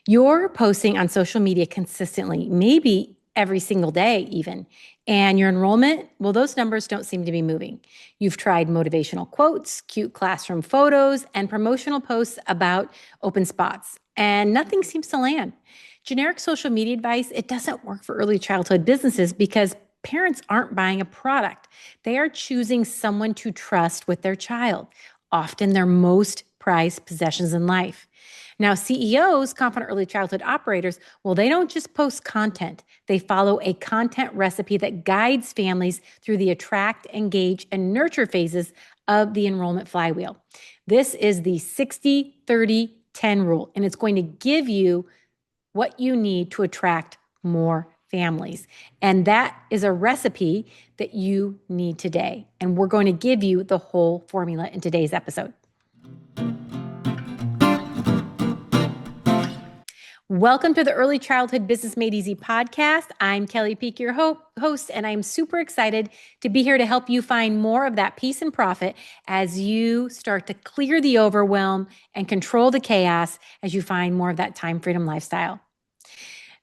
You're posting on social media consistently, maybe every single day even, and your enrollment, well, those numbers don't seem to be moving. You've tried motivational quotes, cute classroom photos, and promotional posts about open spots, and nothing seems to land. Generic social media advice, it doesn't work for early childhood businesses because parents aren't buying a product. They are choosing someone to trust with their child, often their most prized possessions in life. Now, CEOs, confident early childhood operators, well, they don't just post content. They follow a content recipe that guides families through the attract, engage, and nurture phases of the enrollment flywheel. This is the 60-30-10 rule, and it's going to give you what you need to attract more families. And that is a recipe that you need today. And we're going to give you the whole formula in today's episode. Welcome to the Early Childhood Business Made Easy podcast. I'm Kelly Peak, your host, and I'm super excited to be here to help you find more of that peace and profit as you start to clear the overwhelm and control the chaos as you find more of that time freedom lifestyle.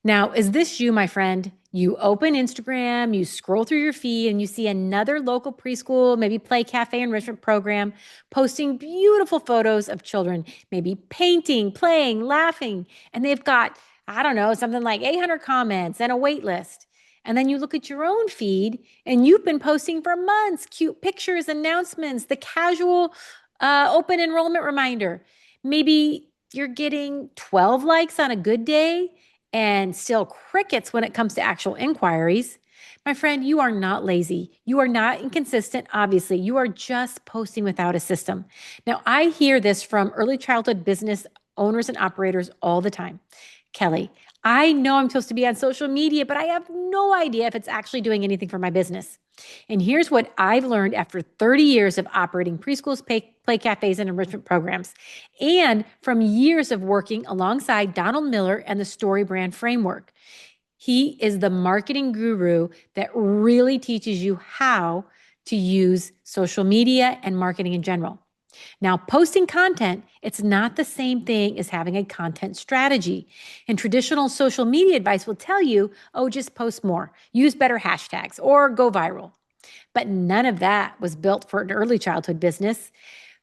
Now, is this you, my friend? You open Instagram, you scroll through your feed, and you see another local preschool, maybe play cafe enrichment program, posting beautiful photos of children, maybe painting, playing, laughing, and they've got, I don't know, something like 800 comments and a wait list. And then you look at your own feed, and you've been posting for months, cute pictures, announcements, the casual open enrollment reminder. Maybe you're getting 12 likes on a good day, and still crickets when it comes to actual inquiries. My friend, you are not lazy. You are not inconsistent, obviously. You are just posting without a system. Now, I hear this from early childhood business owners and operators all the time. Kelly, I know I'm supposed to be on social media, but I have no idea if it's actually doing anything for my business. And here's what I've learned after 30 years of operating preschools, play cafes, and enrichment programs, and from years of working alongside Donald Miller and the Story Brand Framework. He is the marketing guru that really teaches you how to use social media and marketing in general. Now, posting content, it's not the same thing as having a content strategy. And traditional social media advice will tell you, oh, just post more, use better hashtags, or go viral. But none of that was built for an early childhood business.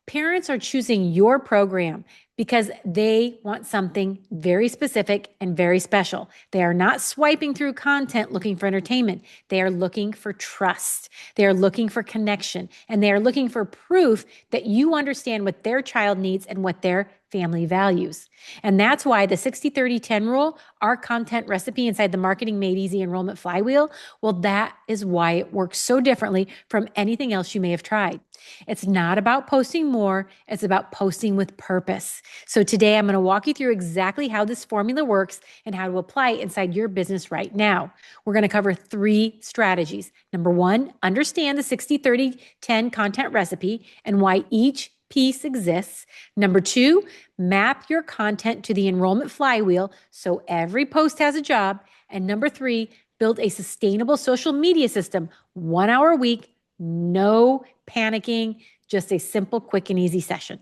Parents are choosing your program because they want something very specific and very special. They are not swiping through content looking for entertainment. They are looking for trust. They are looking for connection, and they are looking for proof that you understand what their child needs and what their family values. And that's why the 60-30-10 rule, our content recipe inside the Marketing Made Easy Enrollment Flywheel, well, that is why it works so differently from anything else you may have tried. It's not about posting more, it's about posting with purpose. So today I'm going to walk you through exactly how this formula works and how to apply it inside your business right now. We're going to cover 3 strategies. Number 1, understand the 60-30-10 content recipe and why each piece exists. Number 2, map your content to the enrollment flywheel so every post has a job. And number 3, build a sustainable social media system, 1 hour a week, no panicking, just a simple, quick, and easy session.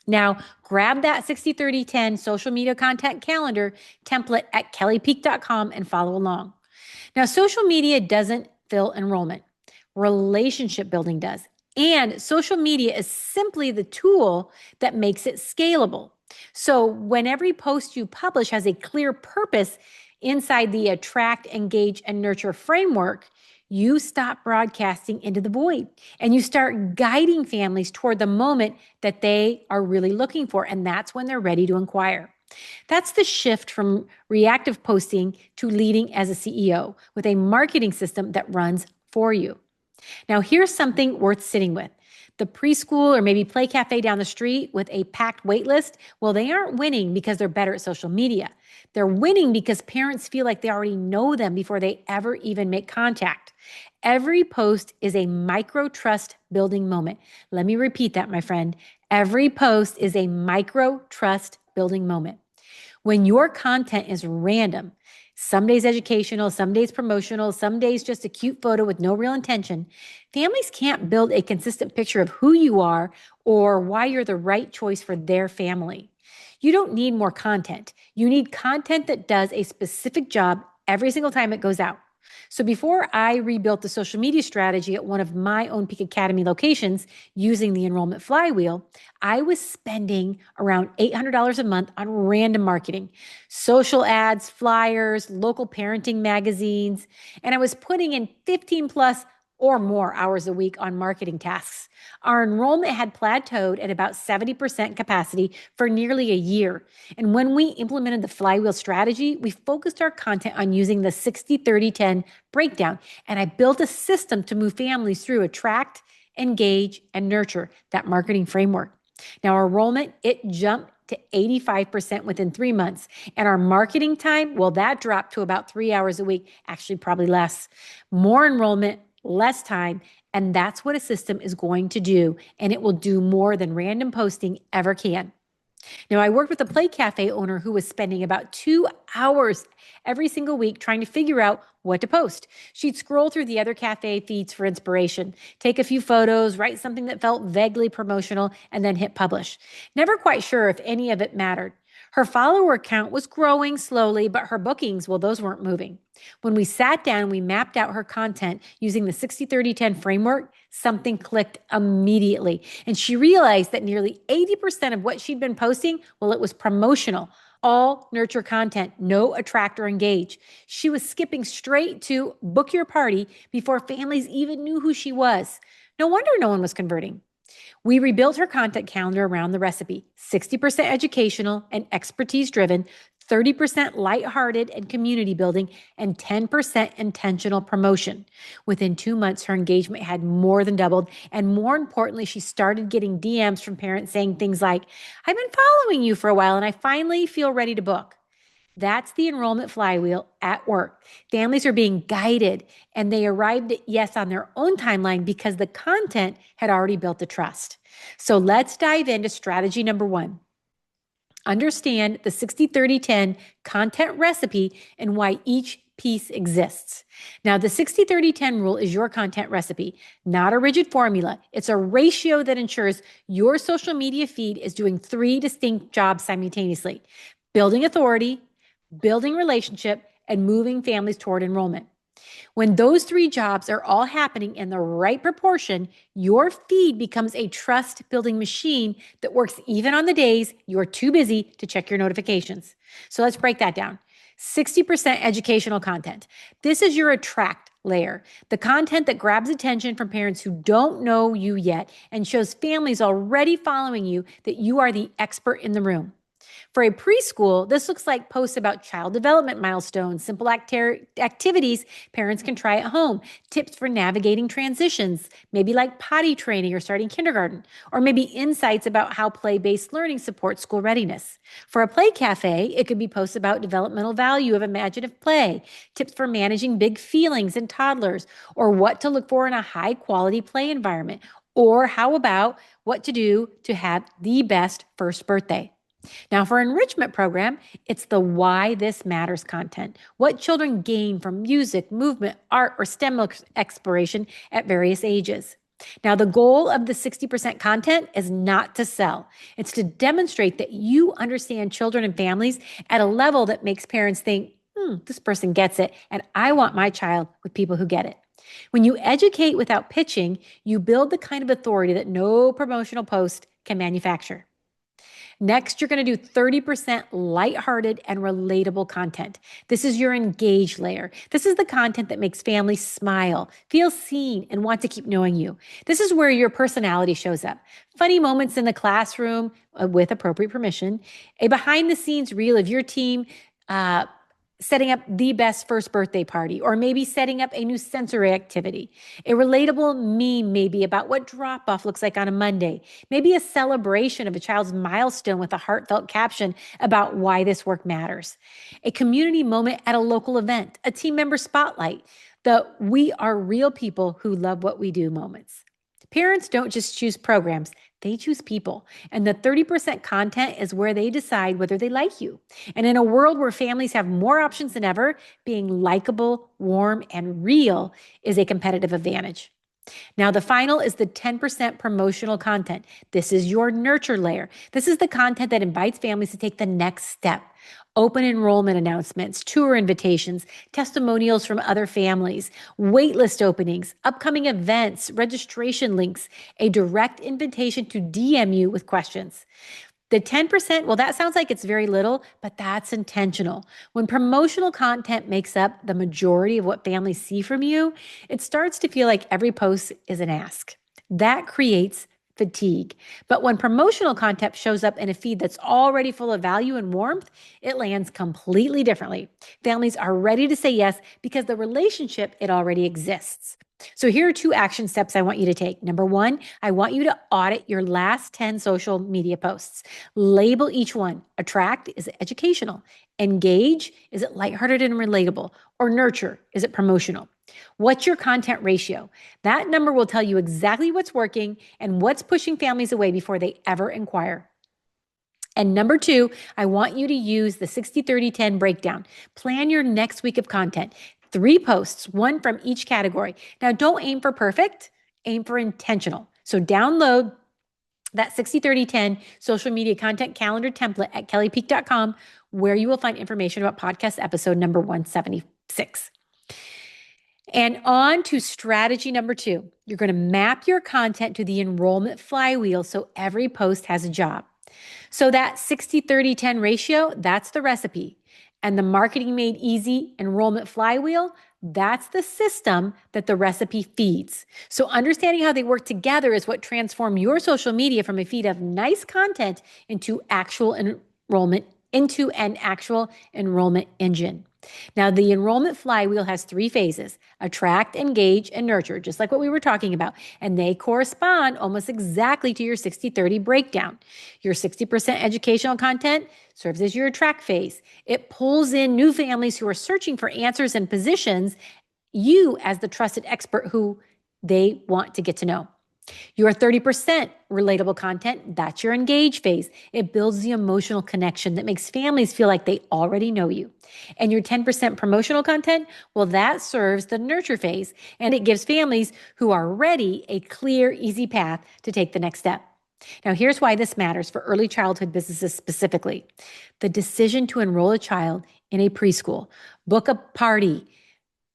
Now, grab that 60-30-10 social media content calendar template at kellypeak.com and follow along. Now, social media doesn't fill enrollment. Relationship building does. And social media is simply the tool that makes it scalable. So when every post you publish has a clear purpose inside the attract, engage, and nurture framework, you stop broadcasting into the void and you start guiding families toward the moment that they are really looking for. And that's when they're ready to inquire. That's the shift from reactive posting to leading as a CEO with a marketing system that runs for you. Now, here's something worth sitting with. The preschool or maybe play cafe down the street with a packed wait list, well, they aren't winning because they're better at social media. They're winning because parents feel like they already know them before they ever even make contact. Every post is a micro trust building moment. Let me repeat that, my friend. Every post is a micro trust building moment. When your content is random, some days educational, some days promotional, some days just a cute photo with no real intention, families can't build a consistent picture of who you are or why you're the right choice for their family. You don't need more content. You need content that does a specific job every single time it goes out. So before I rebuilt the social media strategy at one of my own Peak Academy locations using the enrollment flywheel, I was spending around $800 a month on random marketing, social ads, flyers, local parenting magazines, and I was putting in 15 plus or more hours a week on marketing tasks. Our enrollment had plateaued at about 70% capacity for nearly a year. And when we implemented the flywheel strategy, we focused our content on using the 60-30-10 breakdown. And I built a system to move families through attract, engage, and nurture, that marketing framework. Now, our enrollment, it jumped to 85% within 3 months. And our marketing time, well, that dropped to about 3 hours a week, actually probably less. More enrollment, less time, and that's what a system is going to do, and it will do more than random posting ever can. Now, I worked with a play cafe owner who was spending about 2 hours every single week trying to figure out what to post. She'd scroll through the other cafe feeds for inspiration, take a few photos, write something that felt vaguely promotional, and then hit publish. Never quite sure if any of it mattered. Her follower count was growing slowly, but her bookings, well, those weren't moving. When we sat down, we mapped out her content using the 60-30-10 framework, something clicked immediately. And she realized that nearly 80% of what she'd been posting, well, it was promotional, all nurture content, no attract or engage. She was skipping straight to book your party before families even knew who she was. No wonder no one was converting. We rebuilt her content calendar around the recipe, 60% educational and expertise driven, 30% lighthearted and community building, and 10% intentional promotion. Within 2 months, her engagement had more than doubled. And more importantly, she started getting DMs from parents saying things like, I've been following you for a while and I finally feel ready to book. That's the enrollment flywheel at work. Families are being guided and they arrived at yes on their own timeline because the content had already built the trust. So let's dive into strategy number 1. Understand the 60-30-10 content recipe and why each piece exists. Now, the 60-30-10 rule is your content recipe, not a rigid formula. It's a ratio that ensures your social media feed is doing 3 distinct jobs simultaneously: building authority, building relationship, and moving families toward enrollment. When those 3 jobs are all happening in the right proportion, your feed becomes a trust-building machine that works even on the days you're too busy to check your notifications. So let's break that down. 60% educational content. This is your attract layer, the content that grabs attention from parents who don't know you yet and shows families already following you that you are the expert in the room. For a preschool, this looks like posts about child development milestones, simple activities parents can try at home, tips for navigating transitions, maybe like potty training or starting kindergarten, or maybe insights about how play-based learning supports school readiness. For a play cafe, it could be posts about developmental value of imaginative play, tips for managing big feelings in toddlers, or what to look for in a high-quality play environment, or how about what to do to have the best first birthday. Now, for enrichment program, it's the why this matters content. What children gain from music, movement, art, or STEM exploration at various ages. Now, the goal of the 60% content is not to sell. It's to demonstrate that you understand children and families at a level that makes parents think, this person gets it, and I want my child with people who get it. When you educate without pitching, you build the kind of authority that no promotional post can manufacture. Next, you're going to do 30% lighthearted and relatable content. This is your engage layer. This is the content that makes families smile, feel seen, and want to keep knowing you. This is where your personality shows up. Funny moments in the classroom with appropriate permission, a behind the scenes reel of your team setting up the best first birthday party, or maybe setting up a new sensory activity. A relatable meme maybe about what drop-off looks like on a Monday. Maybe a celebration of a child's milestone with a heartfelt caption about why this work matters. A community moment at a local event, a team member spotlight, the we are real people who love what we do moments. Parents don't just choose programs, they choose people. And the 30% content is where they decide whether they like you. And in a world where families have more options than ever, being likable, warm, and real is a competitive advantage. Now, the final is the 10% promotional content. This is your nurture layer. This is the content that invites families to take the next step. Open enrollment announcements, tour invitations, testimonials from other families, waitlist openings, upcoming events, registration links, a direct invitation to DM you with questions. The 10%, well, that sounds like it's very little, but that's intentional. When promotional content makes up the majority of what families see from you, it starts to feel like every post is an ask. That creates fatigue. But when promotional content shows up in a feed that's already full of value and warmth, it lands completely differently. Families are ready to say yes because the relationship, it already exists. So here are 2 action steps I want you to take. Number 1, I want you to audit your last 10 social media posts. Label each one. Attract, is it educational? Engage, is it lighthearted and relatable? Or nurture, is it promotional? What's your content ratio? That number will tell you exactly what's working and what's pushing families away before they ever inquire. And number 2, I want you to use the 60-30-10 breakdown. Plan your next week of content. 3 posts, 1 from each category. Now, don't aim for perfect, aim for intentional. So download that 60-30-10 social media content calendar template at kellypeak.com, where you will find information about podcast episode number 176. And on to strategy number 2. You're going to map your content to the enrollment flywheel so every post has a job. So that 60-30-10 ratio, that's the recipe. And the marketing made easy enrollment flywheel, that's the system that the recipe feeds. So understanding how they work together is what transforms your social media from a feed of nice content into an actual enrollment engine. Now, the enrollment flywheel has 3 phases: attract, engage, and nurture, just like what we were talking about. And they correspond almost exactly to your 60-30 breakdown. Your 60% educational content serves as your attract phase. It pulls in new families who are searching for answers and positions, you as the trusted expert who they want to get to know. Your 30% relatable content, that's your engage phase. It builds the emotional connection that makes families feel like they already know you. And your 10% promotional content, well, that serves the nurture phase, and it gives families who are ready a clear, easy path to take the next step. Now, here's why this matters for early childhood businesses specifically. The decision to enroll a child in a preschool, book a party,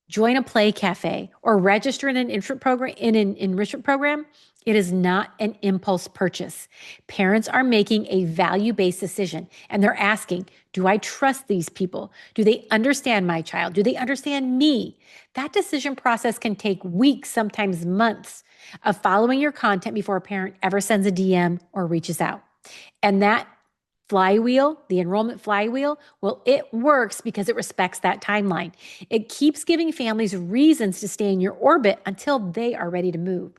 join a play cafe, or register in an enrichment program, it is not an impulse purchase. Parents are making a value-based decision, and they're asking, do I trust these people? Do they understand my child? Do they understand me? That decision process can take weeks, sometimes months, of following your content before a parent ever sends a DM or reaches out. And that flywheel, the enrollment flywheel, well, it works because it respects that timeline. It keeps giving families reasons to stay in your orbit until they are ready to move.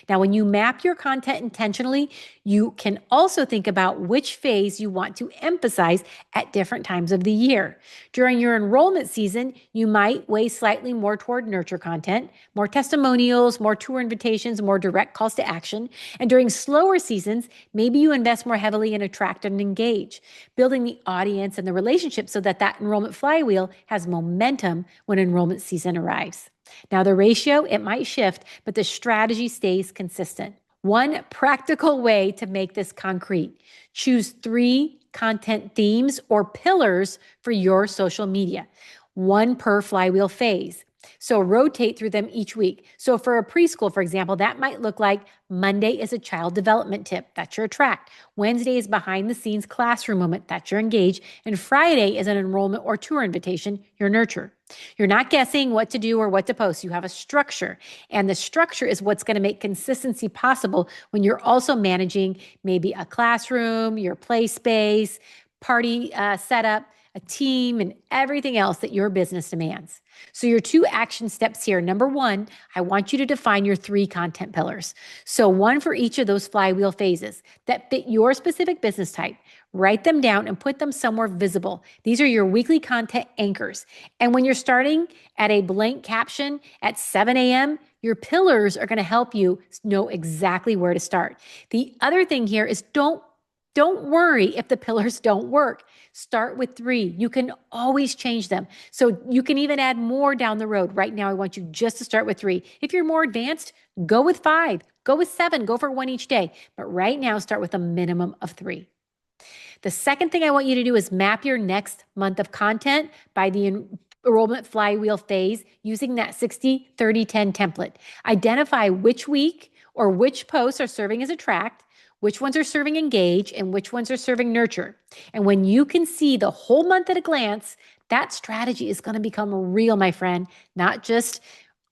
Now, when you map your content intentionally, you can also think about which phase you want to emphasize at different times of the year. During your enrollment season, you might weigh slightly more toward nurture content, more testimonials, more tour invitations, more direct calls to action. And during slower seasons, maybe you invest more heavily in attract and engage, building the audience and the relationship so that enrollment flywheel has momentum when enrollment season arrives. Now, the ratio, it might shift, but the strategy stays consistent. One practical way to make this concrete: choose 3 content themes or pillars for your social media, 1 per flywheel phase. So rotate through them each week. So for a preschool, for example, that might look like Monday is a child development tip. That's your attract. Wednesday is behind the scenes classroom moment. That's your engage. And Friday is an enrollment or tour invitation, your nurture. You're not guessing what to do or what to post. You have a structure. And the structure is what's going to make consistency possible when you're also managing maybe a classroom, your play space, party setup, a team, and everything else that your business demands. So your 2 action steps here. Number 1, I want you to define your 3 content pillars. So 1 for each of those flywheel phases that fit your specific business type. Write them down and put them somewhere visible. These are your weekly content anchors. And when you're starting at a blank caption at 7 a.m., your pillars are going to help you know exactly where to start. The other thing here is don't Don't worry if the pillars don't work. Start with 3. You can always change them. So you can even add more down the road. Right now, I want you just to start with 3. If you're more advanced, go with 5, go with 7, go for 1 each day. But right now, start with a minimum of 3. The second thing I want you to do is map your next month of content by the enrollment flywheel phase using that 60-30-10 template. Identify which week or which posts are serving as attract, which ones are serving engage, and which ones are serving nurture. And when you can see the whole month at a glance, that strategy is going to become real, my friend, not just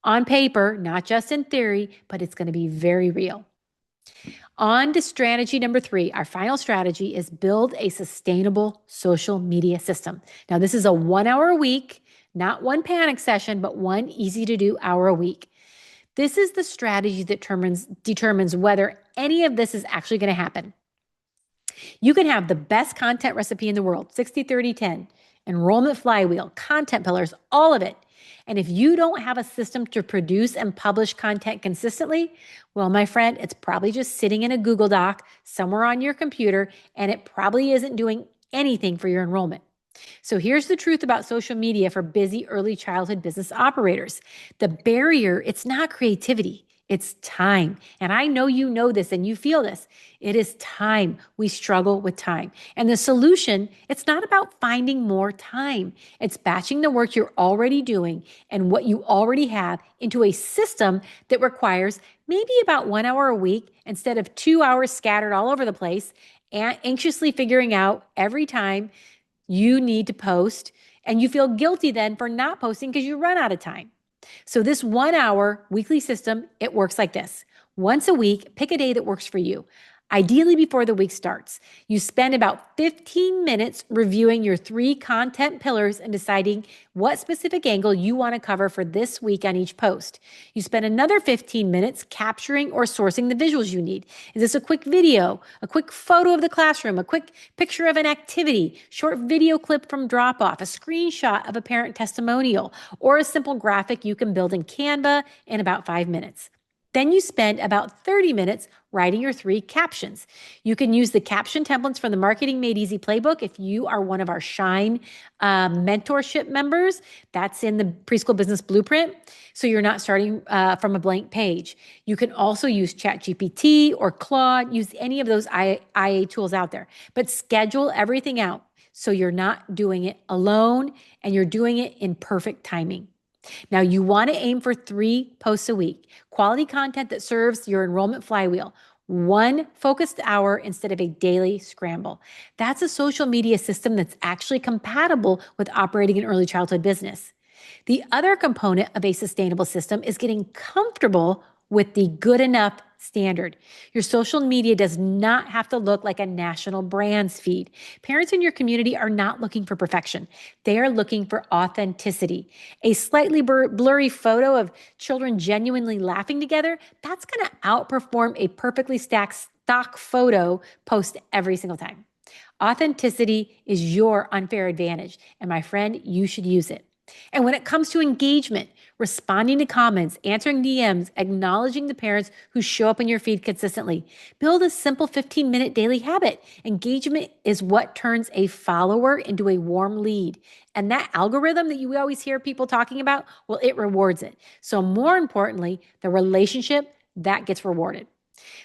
on paper, not just in theory, but it's going to be very real. On to strategy number 3, our final strategy is build a sustainable social media system. Now, this is a 1 hour a week, not one panic session, but one easy to do hour a week. This is the strategy that determines whether any of this is actually going to happen. You can have the best content recipe in the world, 60-30-10, enrollment flywheel, content pillars, all of it. And if you don't have a system to produce and publish content consistently, well, my friend, it's probably just sitting in a Google Doc somewhere on your computer, and it probably isn't doing anything for your enrollment. So here's the truth about social media for busy early childhood business operators. The barrier, it's not creativity, it's time. And I know you know this and you feel this. It is time. We struggle with time. And the solution, it's not about finding more time. It's batching the work you're already doing and what you already have into a system that requires maybe about 1 hour a week instead of 2 hours scattered all over the place and anxiously figuring out every time you need to post, and you feel guilty then for not posting because you run out of time. So this 1 hour weekly system, it works like this. Once a week, pick a day that works for you. Ideally before the week starts, you spend about 15 minutes reviewing your 3 content pillars and deciding what specific angle you want to cover for this week on each post. You spend another 15 minutes capturing or sourcing the visuals you need. Is this a quick video, a quick photo of the classroom, a quick picture of an activity, short video clip from drop-off, a screenshot of a parent testimonial, or a simple graphic you can build in Canva in about 5 minutes? Then you spend about 30 minutes writing your 3 captions. You can use the caption templates from the Marketing Made Easy playbook if you are one of our Shine mentorship members. That's in the Preschool Business Blueprint, so you're not starting from a blank page. You can also use ChatGPT or Claude, use any of those IA tools out there, but schedule everything out so you're not doing it alone and you're doing it in perfect timing. Now, you want to aim for 3 posts a week, quality content that serves your enrollment flywheel, 1 focused hour instead of a daily scramble. That's a social media system that's actually compatible with operating an early childhood business. The other component of a sustainable system is getting comfortable with the good enough standard. Your social media does not have to look like a national brands feed. Parents in your community are not looking for perfection. They are looking for authenticity. A slightly blurry photo of children genuinely laughing together, that's going to outperform a perfectly stacked stock photo post every single time. Authenticity is your unfair advantage, and my friend, you should use it. And when it comes to engagement, responding to comments, answering DMs, acknowledging the parents who show up in your feed consistently, build a simple 15-minute daily habit. Engagement is what turns a follower into a warm lead. And that algorithm that you always hear people talking about, well, it rewards it. So more importantly, the relationship, that gets rewarded.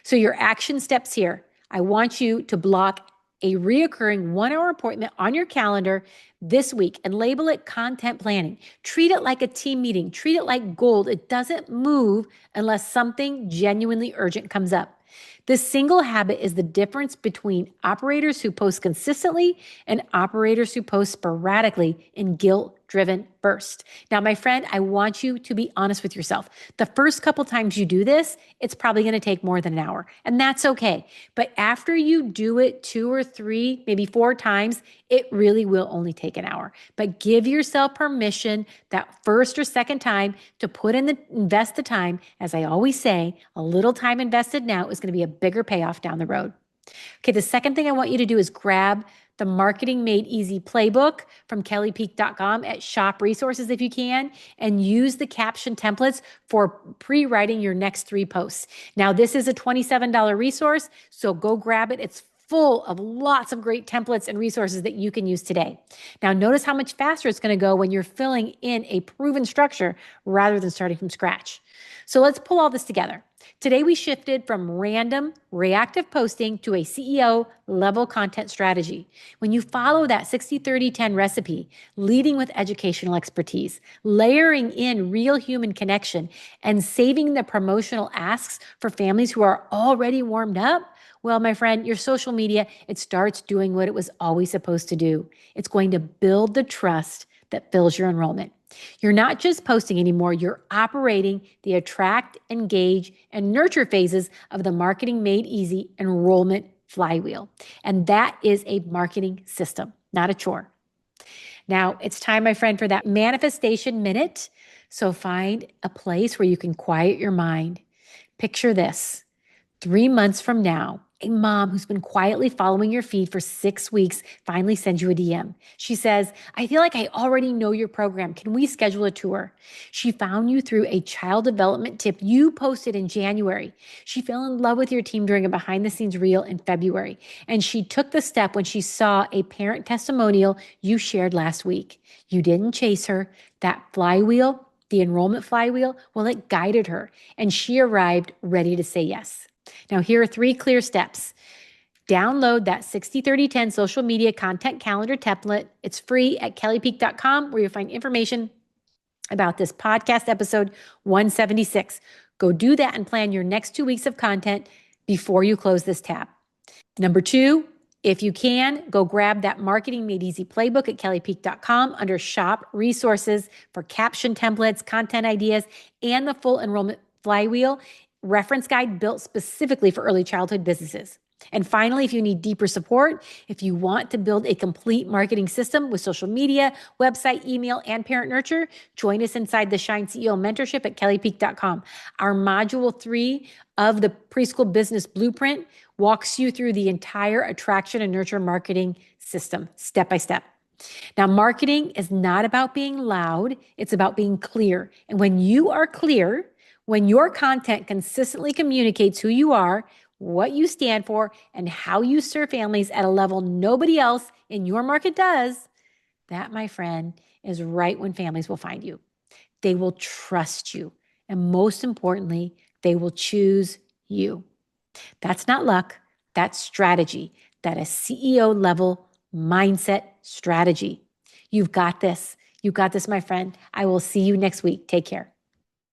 So your action steps here. I want you to block a reoccurring 1 hour appointment on your calendar this week and label it content planning. Treat it like a team meeting. Treat it like gold. It doesn't move unless something genuinely urgent comes up. This single habit is the difference between operators who post consistently and operators who post sporadically in guilt-driven bursts. Now, my friend, I want you to be honest with yourself. The first couple times you do this, it's probably going to take more than an hour, and that's okay. But after you do it 2 or 3, maybe 4 times, it really will only take an hour. But give yourself permission that first or second time to invest the time. As I always say, a little time invested now is going to be a bigger payoff down the road. Okay, the second thing I want you to do is grab the Marketing Made Easy playbook from kellypeak.com at Shop Resources if you can, and use the caption templates for pre-writing your next 3 posts. Now, this is a $27 resource, so go grab it. It's full of lots of great templates and resources that you can use today. Now, notice how much faster it's going to go when you're filling in a proven structure rather than starting from scratch. So let's pull all this together. Today, we shifted from random reactive posting to a CEO level content strategy. When you follow that 60-30-10 recipe, leading with educational expertise, layering in real human connection, and saving the promotional asks for families who are already warmed up, well, my friend, your social media, it starts doing what it was always supposed to do. It's going to build the trust that fills your enrollment. You're not just posting anymore, you're operating the attract, engage, and nurture phases of the Marketing Made Easy enrollment flywheel. And that is a marketing system, not a chore. Now, it's time, my friend, for that manifestation minute. So find a place where you can quiet your mind. Picture this. 3 months from now, a mom who's been quietly following your feed for 6 weeks finally sends you a DM. She says, I feel like I already know your program. Can we schedule a tour? She found you through a child development tip you posted in January. She fell in love with your team during a behind the scenes reel in February. And she took the step when she saw a parent testimonial you shared last week. You didn't chase her. That flywheel, the enrollment flywheel, well, it guided her. And she arrived ready to say yes. Now, here are 3 clear steps. Download that 60-30-10 social media content calendar template. It's free at kellypeak.com, where you'll find information about this podcast episode 176. Go do that and plan your next 2 weeks of content before you close this tab. Number 2, if you can, go grab that Marketing Made Easy playbook at kellypeak.com under Shop Resources for caption templates, content ideas, and the full enrollment flywheel reference guide built specifically for early childhood businesses. And finally, if you need deeper support, if you want to build a complete marketing system with social media, website, email, and parent nurture, join us inside the Shine CEO mentorship at kellypeak.com. Our module 3 of the preschool business blueprint walks you through the entire attraction and nurture marketing system, step by step. Now, marketing is not about being loud. It's about being clear. And when you are clear, when your content consistently communicates who you are, what you stand for, and how you serve families at a level nobody else in your market does, that, my friend, is right when families will find you. They will trust you. And most importantly, they will choose you. That's not luck. That's strategy. That is CEO level mindset strategy. You've got this. You've got this, my friend. I will see you next week. Take care.